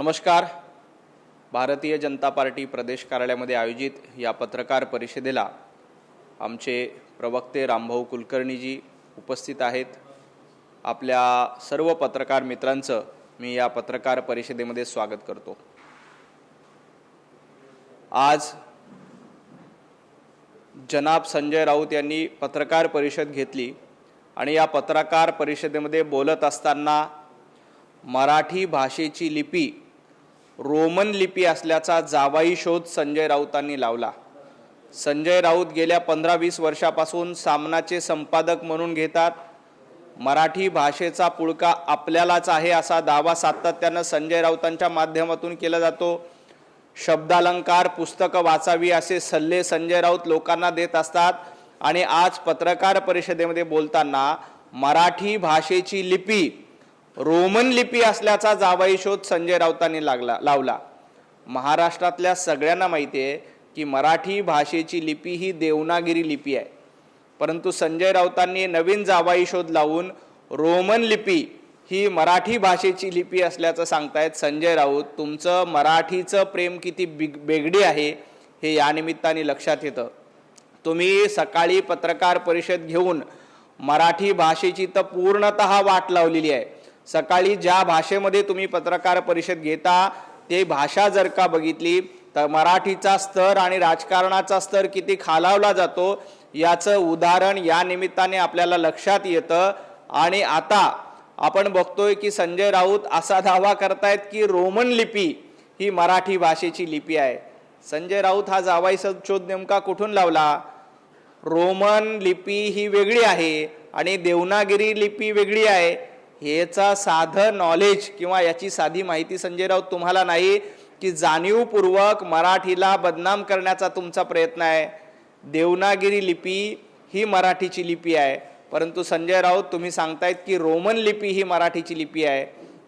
नमस्कार। भारतीय जनता पार्टी प्रदेश कार्यालयामध्ये आयोजित या पत्रकार परिषदेला आमचे प्रवक्ते रामभाऊ कुलकर्णीजी उपस्थित आहेत। आपल्या सर्व पत्रकार मित्रांचं मी या पत्रकार परिषदेमध्ये स्वागत करतो। आज जनाब संजय राऊत यांनी पत्रकार परिषद घेतली आणि या पत्रकार परिषदेमध्ये बोलत असताना मराठी भाषेची लिपी रोमन लिपी असल्याचा जावाई शोध संजय राऊतांनी लावला। संजय राऊत गेल्या 15-20 वर्षापासून सामनाचे संपादक म्हणून घेतात। मराठी भाषेचा पुळका आपल्यालाच आहे असा दावा सातत्याने संजय राऊतांच्या माध्यमातून केला जातो। शब्दालंकार पुस्तक वाचावी असे सल्ले संजय राऊत लोकांना देत असतात आणि आज पत्रकार परिषदेमध्ये बोलताना मराठी भाषेची लिपी रोमन लिपी असल्याचा जावाई शोध संजय राऊतांनी लावला। महाराष्ट्रातल्या सगळ्यांना माहिती आहे की मराठी भाषेची लिपी ही देवनागरी लिपी आहे, परंतु संजय राऊतांनी नवीन जावाई शोध लावून रोमन लिपी ही मराठी भाषेची लिपी असल्याचं सांगतायत। संजय राऊत, तुमचं मराठीचं प्रेम किती बेगडी आहे हे या निमित्ताने लक्षात येतं। तुम्ही सकाळी पत्रकार परिषद घेऊन मराठी भाषेची तर पूर्णतः वाट लावलेली आहे। सकाळी ज्या भाषेमध्ये तुम्ही पत्रकार परिषद घेता ते भाषा जर का बघितली तर मराठीचा स्तर आणि राजकारणाचा स्तर किती खालावला जातो याचं उदाहरण या निमित्ताने आपल्याला लक्षात येतं। आणि आता आपण बघतोय की संजय राऊत असा दावा करतायत की रोमन लिपी ही मराठी भाषेची लिपी आहे। संजय राऊत हा जावाई शोध नेमका कुठून लावला? रोमन लिपी ही वेगळी आहे आणि देवनागरी लिपी वेगळी आहे हेचा साधं नॉलेज किंवा याची साधी माहिती संजय राऊत तुम्हाला नाही की जाणीवपूर्वक मराठीला बदनाम करण्याचा तुमचा प्रयत्न आहे। देवनागरी लिपी ही मराठीची लिपी आहे, परंतु संजय राऊत तुम्ही सांगतायत की रोमन लिपी ही मराठीची लिपी आहे।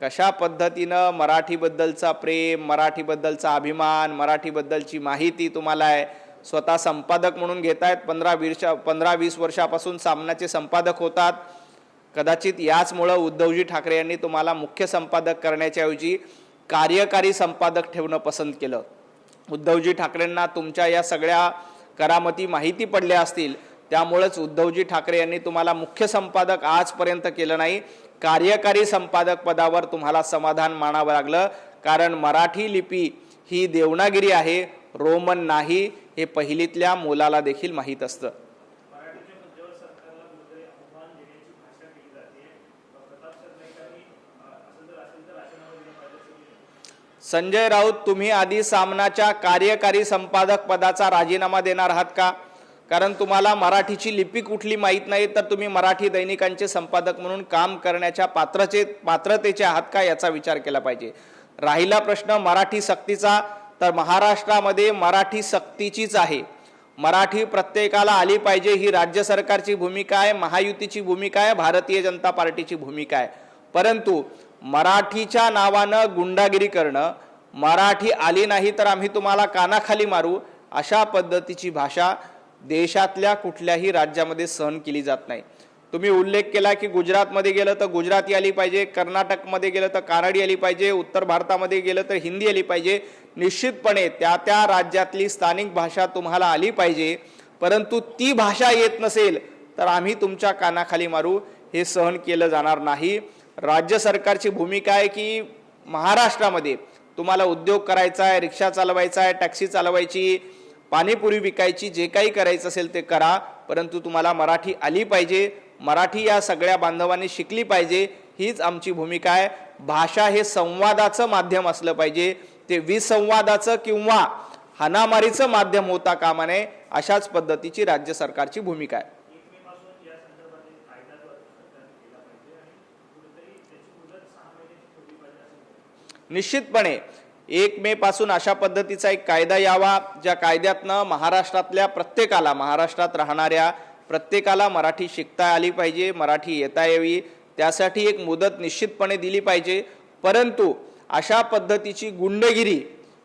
कशा पद्धतीनं मराठीबद्दलचा प्रेम, मराठीबद्दलचा अभिमान, मराठीबद्दलची माहिती तुम्हाला आहे। स्वतः संपादक म्हणून घेतायत, 15-20 वर्षापासून सामनाचे संपादक होतात। कदाचित याचमुळे उद्धवजी ठाकरे यांनी तुम्हाला मुख्य संपादक करण्याच्या ऐवजी कार्यकारी संपादक ठेवणं पसंत केलं। उद्धवजी ठाकरेंना तुमच्या या सगळ्या करामती माहिती पडल्या असतील, त्यामुळेच उद्धवजी ठाकरे यांनी तुम्हाला मुख्य संपादक आजपर्यंत केलं नाही, कार्यकारी संपादक पदावर तुम्हाला समाधान मानावं लागलं। कारण मराठी लिपी ही देवनागरी आहे, रोमन नाही हे पहिलीतल्या मुलाला देखील माहीत असतं। संजय राऊत, तुम्ही आधी सामनाच्या कार्यकारी संपादक पदाचा राजीनामा देणार आहात का? कारण तुम्हाला मराठीची लिपी कुठली माहीत नाही, तर तुम्ही मराठी दैनिकांचे संपादक म्हणून काम करण्याच्या पात्रतेचे आहात का याचा विचार केला पाहिजे। राहिला प्रश्न मराठी सक्तीचा, तर महाराष्ट्रामध्ये मराठी सक्तीचीच आहे। मराठी प्रत्येकाला आली पाहिजे ही राज्य सरकारची भूमिका आहे, महायुतीची भूमिका आहे, भारतीय जनता पार्टीची भूमिका आहे। परंतु मराठीच्या नावानं गुंडागिरी करणं, मराठी आली नाही तर आम्ही तुम्हाला कानाखाली मारू, अशा पद्धतीची भाषा देशातल्या कुठल्याही राज्यामध्ये सहन केली जात नाही। तुम्ही उल्लेख केला की गुजरातमध्ये गेलं तर गुजराती आली पाहिजे, कर्नाटकमध्ये गेलं तर कानडी आली पाहिजे, उत्तर भारतामध्ये गेलं तर हिंदी आली पाहिजे। निश्चितपणे त्या राज्यातली स्थानिक भाषा तुम्हाला आली पाहिजे, परंतु ती भाषा येत नसेल तर आम्ही तुमच्या कानाखाली मारू, हे सहन केलं जाणार नाही। राज्य सरकारची भूमिका आहे की महाराष्ट्रामध्ये तुम्हाला उद्योग करायचा आहे, रिक्षा चालवायचा आहे, टॅक्सी चालवायची, पाणीपुरी विकायची, जे काही करायचं असेल ते करा, परंतु तुम्हाला मराठी आली पाहिजे, मराठी या सगळ्या बांधवांनी शिकली पाहिजे, हीच आमची भूमिका आहे। भाषा हे संवादाचं माध्यम असलं पाहिजे, ते विसंवादाचं किंवा हाणामारीचं माध्यम होता कामा नये, अशाच पद्धतीची राज्य सरकारची भूमिका आहे। निश्चितपणे 1 मे पासून अशा पद्धतीचा एक कायदा यावा ज्या कायद्यातनं महाराष्ट्रातल्या प्रत्येकाला, महाराष्ट्रात राहणाऱ्या प्रत्येकाला मराठी शिकता आली पाहिजे, मराठी येता यावी, त्यासाठी एक मुदत निश्चितपणे दिली पाहिजे। परंतु अशा पद्धतीची गुंडगिरी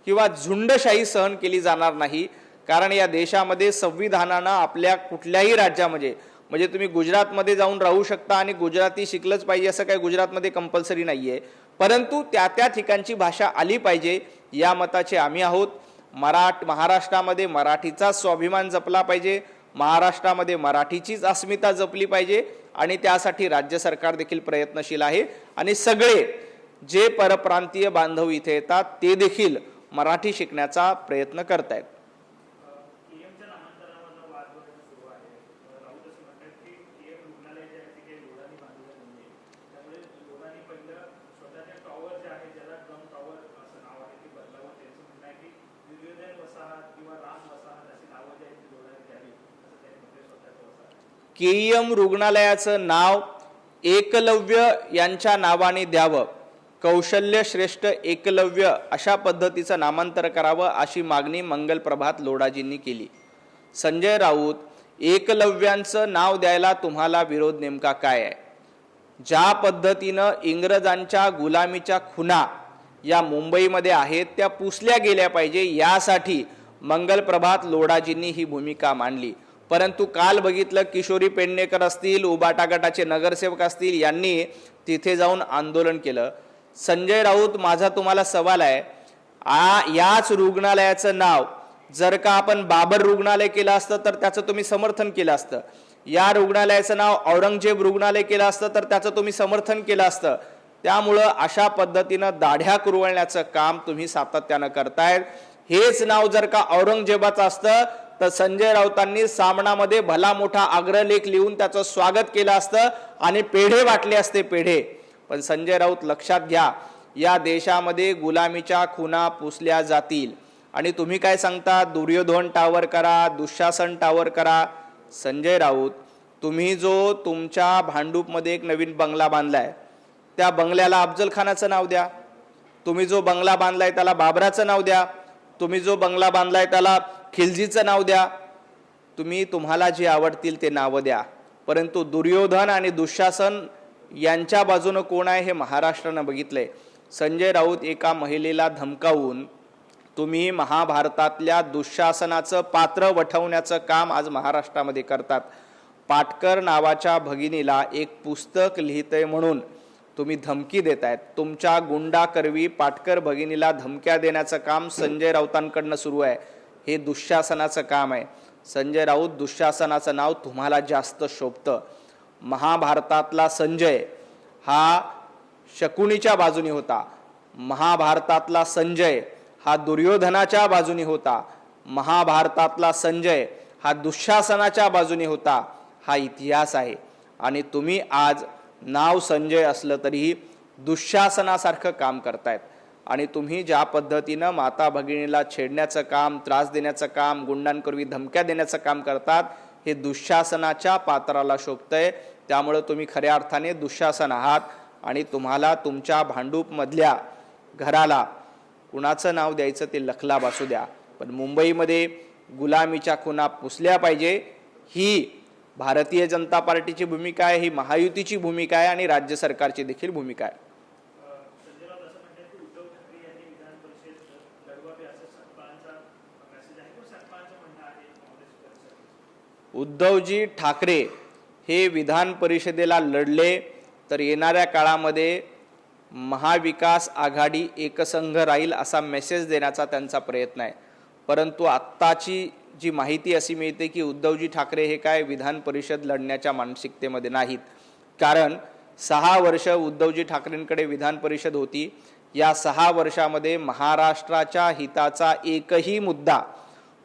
किंवा झुंडशाही सहन केली जाणार नाही, कारण या देशामध्ये संविधानानं आपल्या कुठल्याही राज्यामध्ये म्हणजे तुम्ही गुजरातमध्ये जाऊन राहू शकता आणि गुजराती शिकलंच पाहिजे असं काही गुजरातमध्ये कंपल्सरी नाहीये, परंतु त्या त्या ठिकाणची भाषा आली पाहिजे या मताचे आम्ही आहोत। महाराष्ट्रामध्ये मराठीचा स्वाभिमान जपला पाहिजे, महाराष्ट्रामध्ये मराठीचीच अस्मिता जपली पाहिजे आणि त्यासाठी राज्य सरकार देखील प्रयत्नशील आहे आणि सगळे जे परप्रांतीय बांधव इथे येतात ते देखील मराठी शिकण्याचा प्रयत्न करतायत। केईएम रुग्णालयाचं नाव एकलव्य यांच्या नावाने द्यावं, कौशल्य श्रेष्ठ एकलव्य अशा पद्धतीचं नामांतर करावं अशी मागणी मंगल प्रभात लोढाजींनी केली। संजय राऊत, एकलव्यांचं नाव द्यायला तुम्हाला विरोध नेमका काय आहे? ज्या पद्धतीनं इंग्रजांच्या गुलामीच्या खुना या मुंबईमध्ये आहेत त्या पुसल्या गेल्या पाहिजे यासाठी मंगल प्रभात लोढाजींनी ही भूमिका मांडली। परंतु काल बघितलं किशोरी पेडणेकर असतील, उबाटा गटाचे नगरसेवक असतील, यांनी तिथे जाऊन आंदोलन केलं। संजय राऊत, माझा तुम्हाला सवाल आहे, याच रुग्णालयाचं नाव जर का आपण बाबर रुग्णालय केलं असतं तर त्याचं तुम्ही समर्थन केलं असतं, या रुग्णालयाचं नाव औरंगजेब रुग्णालय केलं असतं तर त्याचं तुम्ही समर्थन केलं असतं। त्यामुळं अशा पद्धतीनं दाढ्या कुरवळण्याचं काम तुम्ही सातत्यानं करतायत। हेच नाव जर का औरंगजेबाचं असतं तर संजय राऊतांनी सामनामध्ये भला मोठा अग्रलेख लिहून त्याचं स्वागत केलं असतं आणि पेढे वाटले असते, पेढे। पण संजय राऊत, लक्षात घ्या, या देशामध्ये गुलामीच्या खुना पुसल्या जातील आणि तुम्ही काय सांगता, दुर्योधन टावर करा, दुःशासन टावर करा। संजय राऊत, तुम्ही जो तुमच्या भांडूपमध्ये एक नवीन बंगला बांधलाय त्या बंगल्याला अफजल खानाचं नाव द्या, तुम्ही जो बंगला बांधलाय त्याला बाबराचं नाव द्या, तुम्ही जो बंगला बांधलाय त्याला खिलजीचं नाव द्या, तुम्हाला जे आवडतील ते नाव द्या। परंतु दुर्योधन आणि दुःशासन यांच्या बाजूने कोण आहे हे महाराष्ट्रानं बघितलंय। संजय राऊत, एका महिलेला धमकावून तुम्ही महाभारतातल्या दुःशासनाचं पात्र वठवण्याचं काम आज महाराष्ट्रामध्ये करतात। पाटकर नावाच्या भगिनीला एक पुस्तक लिहितंय म्हणून तुम्ही धमकी देतायत। तुमच्या गुंडाकरवी पाटकर भगिनीला धमक्या देण्याचं काम संजय राऊतांकडनं सुरू आहे। हे दुःशासनाचं काम आहे। संजय राऊत, दुःशासनाचं नाव तुम्हाला जास्त शोभतं। महाभारतातला संजय हा शकुनीच्या बाजूनी होता, महाभारतातला संजय हा दुर्योधनाच्या बाजूनी होता, महाभारतातला संजय हा दुःशासनाच्या बाजूनी होता। हा इतिहास आहे आणि तुम्ही आज नाव संजय असलं तरीही दुःशासनासारखं काम करतायत आणि तुम्ही ज्या पद्धतीनं माता भगिनीला छेडण्याचं काम, त्रास देण्याचं काम, गुंडांकरवी धमक्या देण्याचं काम करतात हे दुःशासनाच्या पात्राला शोभतंय। त्यामुळे तुम्ही खऱ्या अर्थाने दुःशासन आहात आणि तुम्हाला तुमच्या भांडूपमधल्या घराला कुणाचं नाव द्यायचं ते लखलाब असू द्या, पण मुंबईमध्ये गुलामीच्या खुना पुसल्या पाहिजे ही भारतीय जनता पार्टीची भूमिका आहे, ही महायुतीची भूमिका आहे आणि राज्य सरकारची देखील भूमिका आहे। उद्धवजी ठाकरे हे विधान परिषदेला लढले तर येणाऱ्या काळामध्ये महाविकास आघाडी एकसंघ राहील असा मेसेज देण्याचा त्यांचा प्रयत्न आहे। परंतु आत्ताची जी माहिती अशी मिळते की उद्धवजी ठाकरे हे काय विधान परिषद लढण्याच्या मानसिकतेमध्ये नाहीत, कारण 6 वर्ष उद्धवजी ठाकरेंकडे विधान परिषद होती। या 6 वर्षामध्ये महाराष्ट्राच्या हिताचा एकही मुद्दा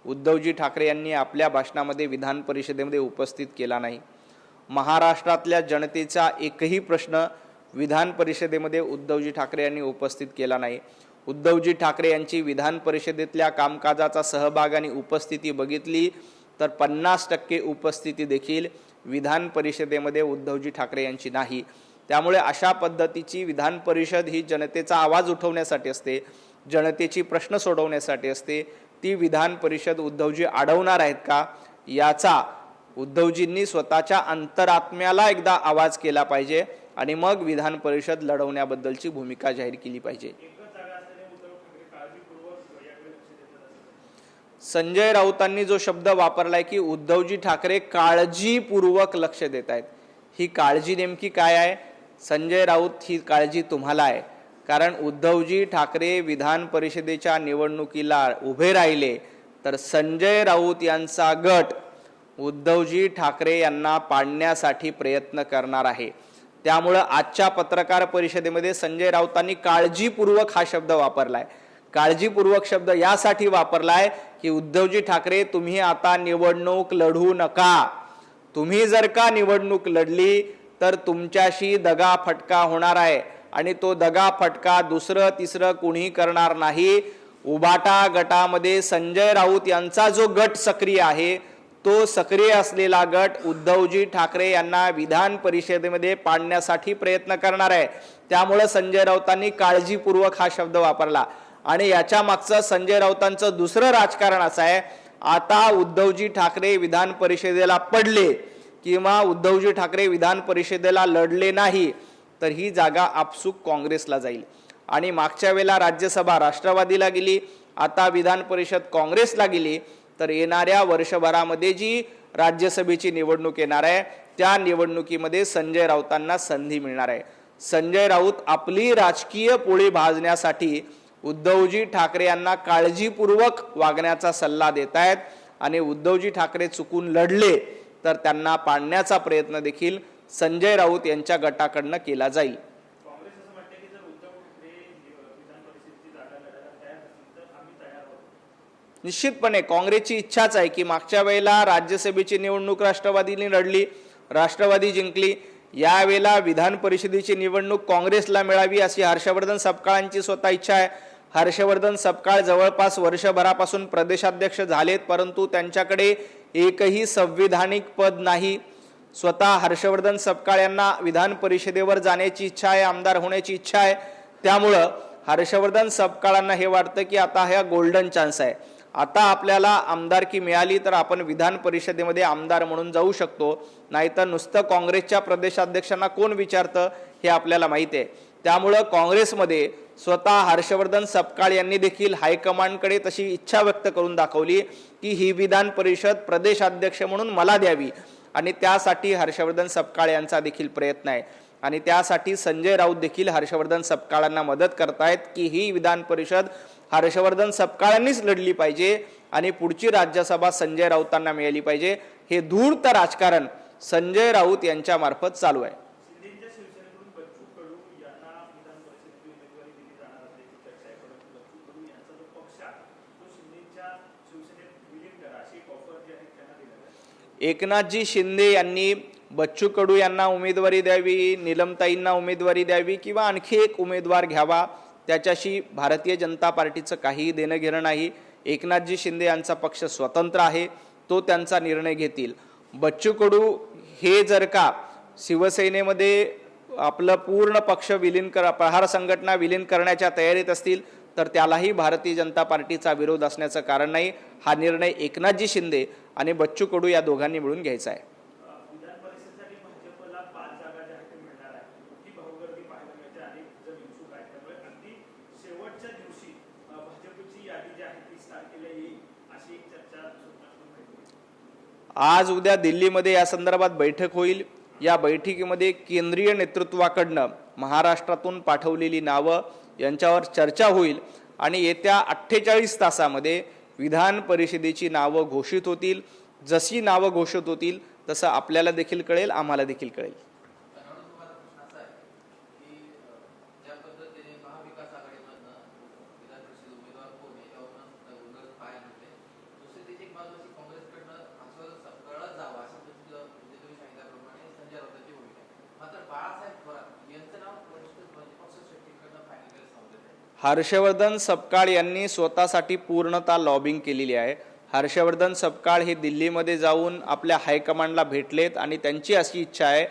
उद्धवजी ठाकरे यांनी आपल्या भाषणामध्ये विधान परिषदेमध्ये उपस्थित केला नाही। महाराष्ट्रातल्या जनतेचा एकही प्रश्न विधान परिषदेमध्ये उद्धवजी ठाकरे यांनी उपस्थित केला नाही। उद्धवजी ठाकरे यांची विधान परिषदेतल्या कामकाजाचा सहभाग आणि उपस्थिती बघितली तर 50% उपस्थिती देखील विधान परिषदेमध्ये उद्धवजी ठाकरे यांची नाही। त्यामुळे अशा पद्धतीची विधान परिषद ही जनतेचा आवाज उठवण्यासाठी असते, जनतेची प्रश्न सोडवण्यासाठी असते। ती विधान परिषद उद्धवजी अडवणार आहेत का याचा उद्धवजींनी स्वतःच्या अंतरात्म्याला एकदा आवाज केला पाहिजे आणि मग विधान परिषद लढवण्याबद्दलची भूमिका जाहीर केली पाहिजे। संजय राऊतांनी जो शब्द वापरलाय की उद्धवजी ठाकरे काळजीपूर्वक लक्ष देत आहेत, ही काळजी नेमकी काय आहे? संजय राऊत, ही काळजी तुम्हाला आहे कारण उद्धवजी ठाकरे विधान परिषदेच्या निवडणुकीला उभे राहिले तर संजय राऊत यांचा गट उद्धवजी ठाकरे यांना पाडण्यासाठी प्रयत्न करणार आहे। त्यामुळे आजच्या पत्रकार परिषदेमध्ये संजय राऊतांनी काळजीपूर्वक हा शब्द वापरलाय। काळजीपूर्वक शब्द यासाठी वापरलाय की उद्धवजी ठाकरे तुम्ही आता निवडणूक लढू नका। तुम्ही जर का निवडणूक लढली तर तुमच्याशी दगा फटका होणार आहे आणि तो दगा फटका दुसरं तिसरं कुणी करणार नाही। उबाटा गटामध्ये संजय राऊत यांचा जो गट सक्रिय आहे तो सक्रिय असलेला गट उद्धवजी ठाकरे यांना विधान परिषदेमध्ये पाडण्यासाठी प्रयत्न करणार आहे। त्यामुळे संजय राऊतांनी काळजीपूर्वक हा शब्द वापरला आणि याच्या मागचं संजय राऊतांचं दुसरं राजकारण असं आहे, आता उद्धवजी ठाकरे विधान परिषदेला पडले किंवा उद्धवजी ठाकरे विधान परिषदेला लढले नाही तर ही जागा आपसूक काँग्रेसला जाईल। आणि मागच्या वेळेला राज्यसभा राष्ट्रवादीला गेली, आता विधान परिषद काँग्रेसला गेली, तर येणाऱ्या वर्षभरामध्ये जी राज्यसभेची निवडणूक येणार आहे त्या निवडणुकीमध्ये संजय राऊतांना संधी मिळणार आहे। संजय राऊत आपली राजकीय पोळी भाजण्यासाठी उद्धवजी ठाकरे यांना काळजीपूर्वक वागण्याचा सल्ला देत आहेत आणि उद्धवजी ठाकरे चुकून लढले तर त्यांना पाडण्याचा प्रयत्न देखील संजय राऊत यांच्या गटाकडून केला जाईल। निश्चितपणे काँग्रेसची इच्छाच आहे की मागच्या वेळेला राज्यसभेची निवडणूक राष्ट्रवादीने लढली, राष्ट्रवादी जिंकली, यावेळेला विधान परिषदेची निवडणूक काँग्रेसला मिळावी अशी हर्षवर्धन सपकाळांची स्वतः इच्छा आहे। हर्षवर्धन सपकाळ जवळपास वर्षभरापासून प्रदेशाध्यक्ष झालेत परंतु त्यांच्याकडे एकही संविधानिक पद नाही। स्वतः हर्षवर्धन सपकाळ यांना विधान परिषदेवर जाण्याची इच्छा आहे, आमदार होण्याची इच्छा आहे। त्यामुळं हर्षवर्धन सपकाळांना हे वाटतं की आता हा गोल्डन चान्स आहे, आता आपल्याला आमदारकी मिळाली तर आपण विधान परिषदेमध्ये आमदार म्हणून जाऊ शकतो, नाहीतर नुसतं काँग्रेसच्या प्रदेशाध्यक्षांना कोण विचारतं हे आपल्याला माहिती आहे। त्यामुळं काँग्रेसमध्ये स्वतः हर्षवर्धन सपकाळ यांनी देखील हायकमांडकडे तशी इच्छा व्यक्त करून दाखवली की ही विधान परिषद प्रदेशाध्यक्ष म्हणून मला द्यावी आणि त्यासाठी हर्षवर्धन सपकाळ यांचा देखील प्रयत्न आहे आणि त्यासाठी संजय राऊत देखील हर्षवर्धन सपकाळांना मदत करतायत की ही विधान परिषद हर्षवर्धन सपकाळांनीच लढली पाहिजे आणि पुढची राज्यसभा संजय राऊतांना मिळाली पाहिजे। हे धूर्त राजकारण संजय राऊत यांच्या मार्फत चालू आहे। एकनाथजी शिंदे यांनी बच्चू कडू यांना उमेदवारी द्यावी, नीलमताईंना उमेदवारी द्यावी किंवा आणखी एक उमेदवार घ्यावा, त्याच्याशी भारतीय जनता पार्टीचं काही देणं घेणं नाही। एकनाथजी शिंदे यांचा पक्ष स्वतंत्र आहे, तो त्यांचा निर्णय घेतील। बच्चू कडू हे जर का शिवसेनेमध्ये आपलं पूर्ण पक्ष विलीन प्रहार संघटना विलीन करण्याच्या तयारीत असतील तर त्यालाही भारतीय जनता पार्टीचा विरोध असण्याचं कारण नाही। हा निर्णय एकनाथजी शिंदे आणि बच्चू कडू या दोघांनी मिळून घ्यायचा आहे। आज उद्या दिल्लीमध्ये या संदर्भात बैठक होईल। या बैठकीमध्ये केंद्रीय नेतृत्वाकडनं महाराष्ट्रातून पाठवलेली नावं यांच्यावर चर्चा होईल आणि येत्या 48 तासामध्ये विधान परिषदेची नावं घोषित होतील। जशी नावं घोषित होतील तसं आपल्याला देखील कळेल, आम्हाला देखील कळेल। हर्षवर्धन सपकाळ यांनी स्वतःसाठी पूर्णतः लॉबिंग केलेली आहे। हर्षवर्धन सपकाळ हे दिल्लीमध्ये जाऊन आपल्या हायकमांडला भेटलेत आणि त्यांची अशी इच्छा आहे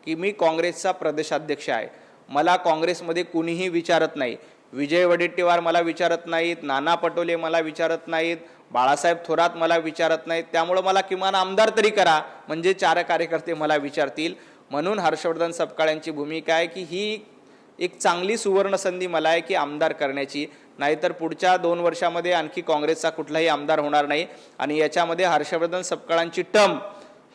की मी काँग्रेसचा प्रदेशाध्यक्ष आहे, मला काँग्रेसमध्ये कुणीही विचारत नाही, विजय वडेट्टीवार मला विचारत नाहीत, नाना पटोले मला विचारत नाहीत, बाळासाहेब थोरात मला विचारत नाहीत, त्यामुळे मला किमान आमदार तरी करा म्हणजे 4 कार्यकर्ते मला विचारतील। म्हणून हर्षवर्धन सपकाळ यांची भूमिका आहे की ही एक चांगली सुवर्ण संधी मला आहे की आमदार करण्याची, नाहीतर पुढच्या 2 वर्षामध्ये आणखी काँग्रेसचा कुठलाही आमदार होणार नाही आणि याच्यामध्ये हर्षवर्धन सपकाळांची टर्म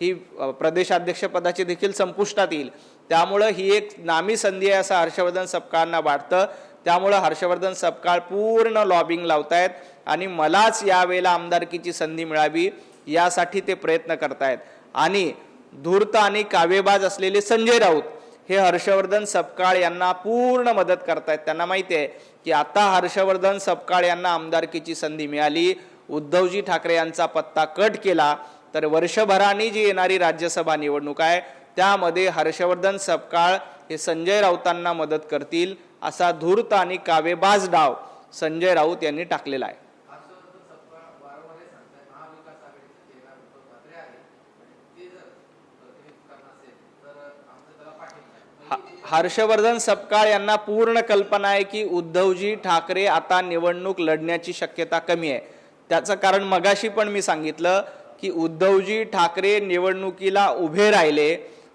ही प्रदेशाध्यक्ष पदाची देखील संपुष्टात येईल। त्यामुळे ही एक नामी संधी आहे असं हर्षवर्धन सपकाळांना वाटतं। त्यामुळं हर्षवर्धन सपकाळ पूर्ण लॉबिंग लावतायत आणि मलाच यावेळेला आमदारकीची संधी मिळावी यासाठी ते प्रयत्न करतायत. आणि धूर्त आणि कावेबाज असलेले संजय राऊत हे हर्षवर्धन सपकाळ यांना पूर्ण मदत करतायत. त्यांना माहिती आहे की आता हर्षवर्धन सपकाळ यांना आमदारकीची संधी मिळाली, उद्धवजी ठाकरे यांचा पत्ता कट केला तर वर्षभराने जी येणारी राज्यसभा निवडणूक आहे त्यामध्ये हर्षवर्धन सपकाळ हे संजय राऊतांना मदत करतील असा धूर्त आणि कावेबाज डाव संजय राऊत यांनी टाकलेला आहे. हर्षवर्धन सपकाळ यांना पूर्ण कल्पना आहे की उद्धवजी ठाकरे आता निवडणूक लढण्याची शक्यता कमी आहे. त्याचं कारण मगाशी पण मी सांगितलं की उद्धवजी ठाकरे निवडणुकीला उभे राहिले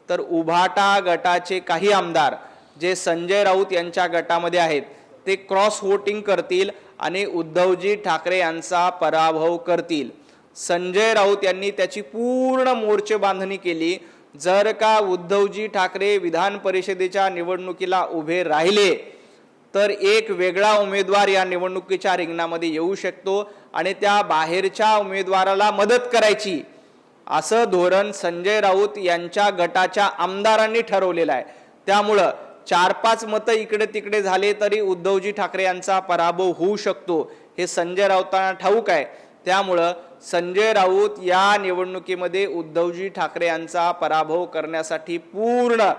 तर उभाटा गटाचे काही आमदार जे संजय राऊत यांच्या गटामध्ये आहेत ते क्रॉस वोटिंग करतील आणि उद्धवजी ठाकरे यांचा पराभव करतील. संजय राऊत यांनी त्याची पूर्ण मोर्चे बांधणी केली. जर का उद्धवजी ठाकरे विधान परिषदेच्या निवडणुकीला उभे राहिले तर एक वेगळा उमेदवार या निवडणुकीच्या रिंगणामध्ये येऊ शकतो आणि त्या बाहेरच्या उमेदवाराला मदत करायची असं धोरण संजय राऊत यांच्या गटाच्या आमदारांनी ठरवलेलं आहे. त्यामुळं 4-5 मतं इकडे तिकडे झाले तरी उद्धवजी ठाकरे यांचा पराभव होऊ शकतो हे संजय राऊतांना ठाऊक आहे. त्यामुळं संजय राऊत या निवडणुकीमध्ये उद्धवजी ठाकरे यांचा पराभव करण्यासाठी पूर्ण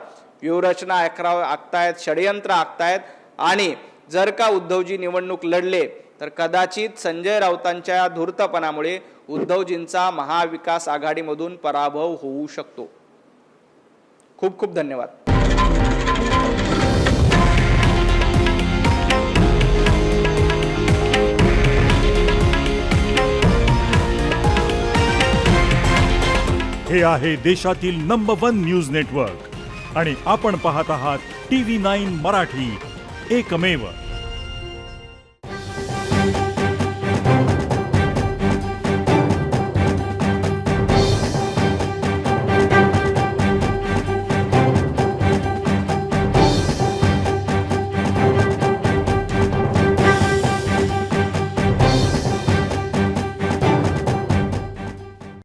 व्यूहरचना आखतायत, षडयंत्र आखतायत. आणि जर का उद्धवजी निवडणूक लढले तर कदाचित संजय राऊतांच्या धूर्तपणामुळे उद्धवजींचा महाविकास आघाडीमधून पराभव होऊ शकतो. खूप खूप धन्यवाद. हे आहे देशातील नंबर 1 न्यूज नेटवर्क आणि आपण पाहत आहात TV9 मराठी, एकमेव.